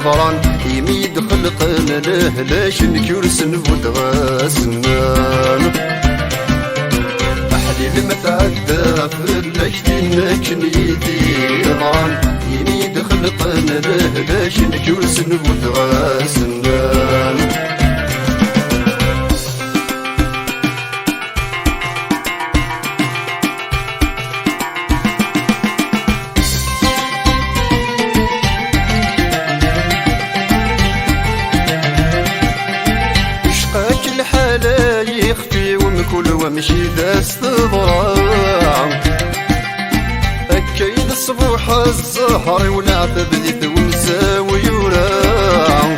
ضران يميد خلقنا له لاش نكرسن ودغاسنان أحلي لما تعدى في اللجتنا كنيدي ضران يميد خلقنا له لاش نكرسن ودغاسنان لا يخفي ومكل ومشي داس ضراع أكيد الصبوح الزهر ولا تبديت ونسى ويوراع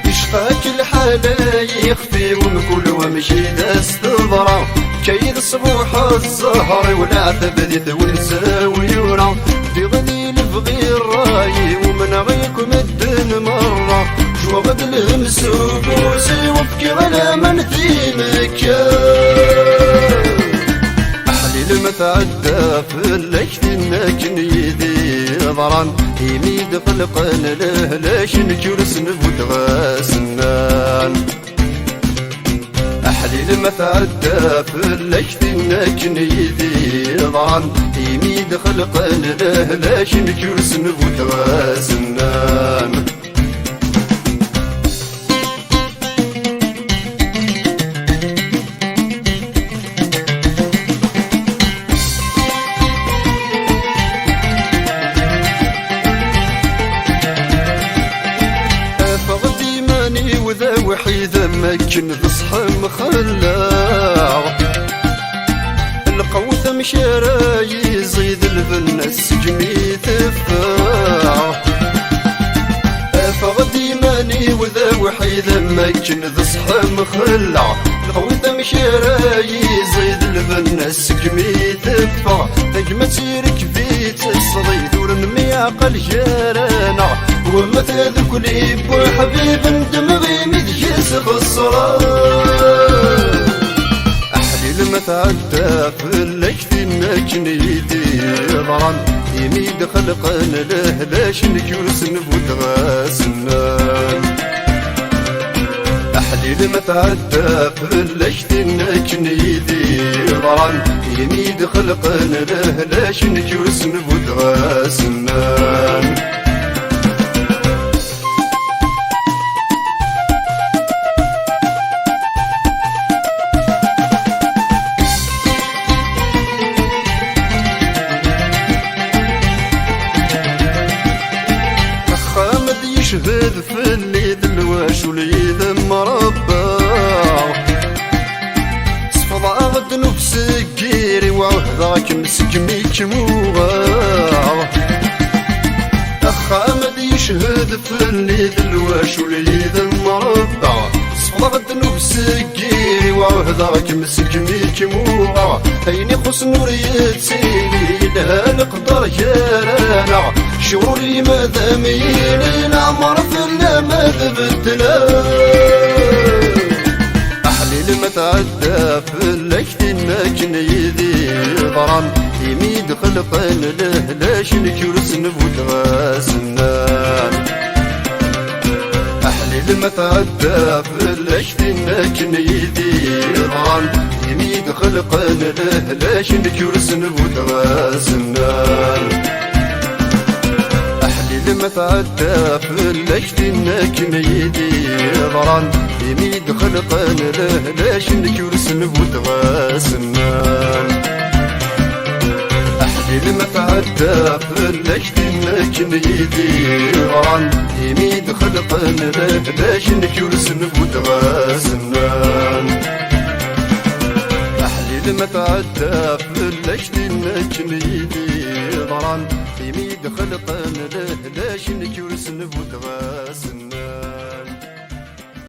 يشفاك الحالة يخفي ومكل ومشي داس ضراع كيد الصبوح الزهر ولا تبديت ونسى ويوراع في غدي نبغي الراي ومن غيكم الدن مرة وغد الهمس وبوسي وابكي على من ثيمك أحلي لما تعدى في اللجتنا كنيدي ضران يميد خلقنا له لاش نكرسن ودغاسنان أحلي لما تعدى في اللجتنا كنيدي ضران يميد خلقنا له لاش نكرسن ودغاسنان وذا وحيدا مكن تصحى مخلاع القوث مشارا يزيد الفن السجمي تفاع فغدي ماني وذا وحيدا مكن تصحى مخلاع القوث مشارا يزيد الفن السجمي تفاع نجمة سيرك في تصريد ورنمي عقل جارانا وما تذكر لي بحبيب دمغي مدجس خسران أحلي لما تعدى في اللجتنا كنيدي ضران يميد خلقنا له لاش نكرسن ودغاسنان أحلي لما تعدى في اللجتنا كنيدي ضران يميد خلقنا له لاش نكرسن ودغاسنان يشهد في الليل الواش وليد مربع صفض غد نفسك كيري وعهدك مسكميك موغا أخامد يشهد في الليل الواش وليد مربع صفض غد نفسك كيري وعهدك مسكميك موغا هيني خص نورية سيلي لها نقدر جارانا شعوري ما داميني العمر في ما ذبتنا أحلي لما تعدى في اللجتنا كنيدي ضران يميد خلقنا له لاش نكرسن ودغاسنان أحلي لما تعدى في اللجتنا كنيدي ضران يميد خلقنا له لاش نكرسن ودغاسنان لما تعدى في اللجتنا كنيدي ضران يميد خلقنا له لاش نكرسن ودغاسنان أحلي لما تعدى في اللجتنا كنيدي ضران يميد خلقنا له لاش نكرسن ودغاسنان أحلي لما تعدى في اللجتنا كنيدي ضران يميد خلقنا له لاش نكرسن ودغاسنان